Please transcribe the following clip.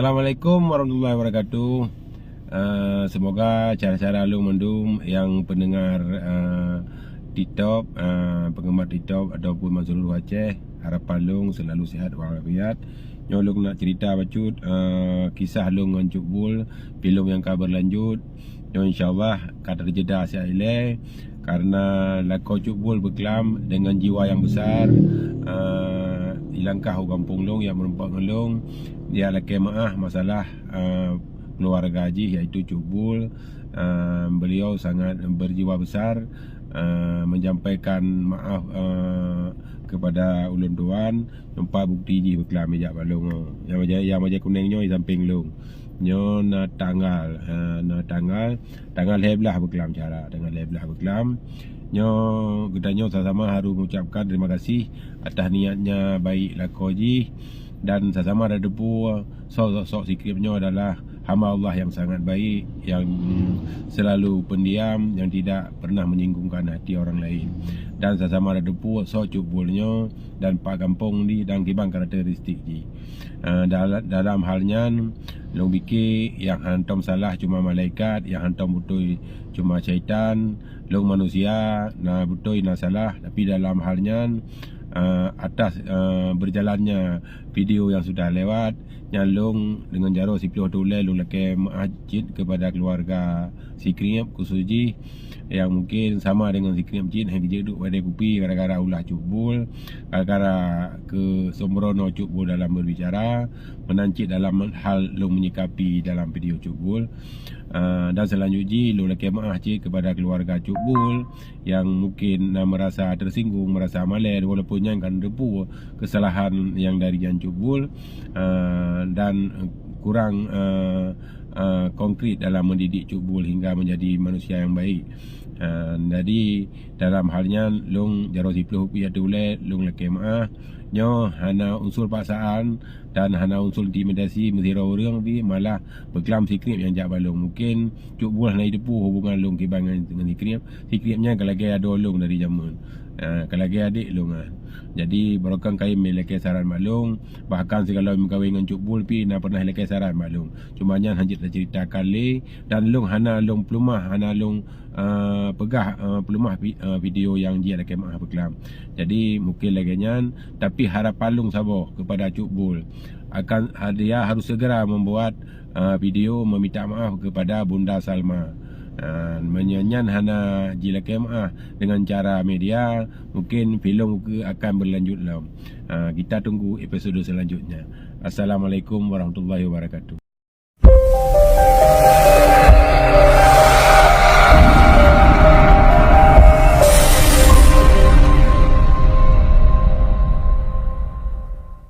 Assalamualaikum warahmatullahi wabarakatuh. Semoga cara-cara Long Mendum yang pendengar TikTok, penggemar TikTok ataupun Mazlul Aceh, harapan Long selalu sihat walafiat. Long nak cerita bacut kisah Long dengan Cuk Bul, filem yang kau berlanjut. InsyaAllah kata terjeda sihat ilai karena lakau Cuk Bul berkelam dengan jiwa yang besar. Ilangkah orang kampung Long yang merempak dengan Long. Dia laki maaf masalah keluarga haji iaitu Cuk Bul. Beliau sangat berjiwa besar menyampaikan maaf kepada ulun tuan. Nampak bukti ji berkelam bijak balong yang macam kuningnya di samping Long. Nyo na tanggal heblah berkelam cara tanggal heblah berkelam. Nyo gedanya sama-sama harus mengucapkan terima kasih atas niatnya baik lakoji, dan sama-sama ada debu sosok sikripnya adalah hamba Allah yang sangat baik, yang selalu pendiam, yang tidak pernah menyinggungkan hati orang lain. Dan sama-sama ada debu sok Cuk Bulnya dan Pak Kampung ni dan kibang karakteristik ni. Dalam halnya Long fikir yang hantam salah cuma malaikat, yang hantam betul cuma syaitan. Long manusia na betul na salah, tapi dalam halnya atas berjalannya video yang sudah lewat, yang Long dengan jaro sipil tulai Long laki masjid kepada keluarga Sikrip Kusuji yang mungkin sama dengan Sikrip Jin yang dia duduk pada kupi gara-gara ulah Cuk Bul, gara-gara ke sembrono Cuk Bul dalam berbicara, menancik dalam hal Long menyikapi dalam video Cuk Bul. Dan selanjutnya Long laki maaf kepada keluarga Cuk Bul yang mungkin merasa tersinggung, merasa malai walaupun yang kan debu kesalahan yang dari Jan Cuk Bul dan kurang konkret dalam mendidik Cuk Bul hingga menjadi manusia yang baik. Jadi dalam halnya Long jaro sipuluh rupiah tulai Long laki maaf nyo hana unsur paksaan dan hana unsur intimidasi mesira orang tapi malah berkelam Sikrip yang jak balong. Mungkin Cuk Bul hana depu hubungan Long kibangan dengan Sikrip. Sikripnya kalau lagi ada Long dari zaman kalau lagi adik Long jadi barokah kain melaki saran maklum, bahkan segala mengkawin dengan Cuk Bul pi nak pernah laki saran maklum. Cuma nya hanya cerita kali dan Long hana Long pelumah, hana Long pegah pelumah video yang dia laki maaf berkelam. Jadi mungkin lagi nyan, tapi harapan Long sabar kepada Cuk Bul akan dia harus segera membuat video meminta maaf kepada Bunda Salma. Menyanyian hana jila kemah dengan cara media, mungkin filem akan berlanjut lah. Kita tunggu episod selanjutnya. Assalamualaikum warahmatullahi wabarakatuh.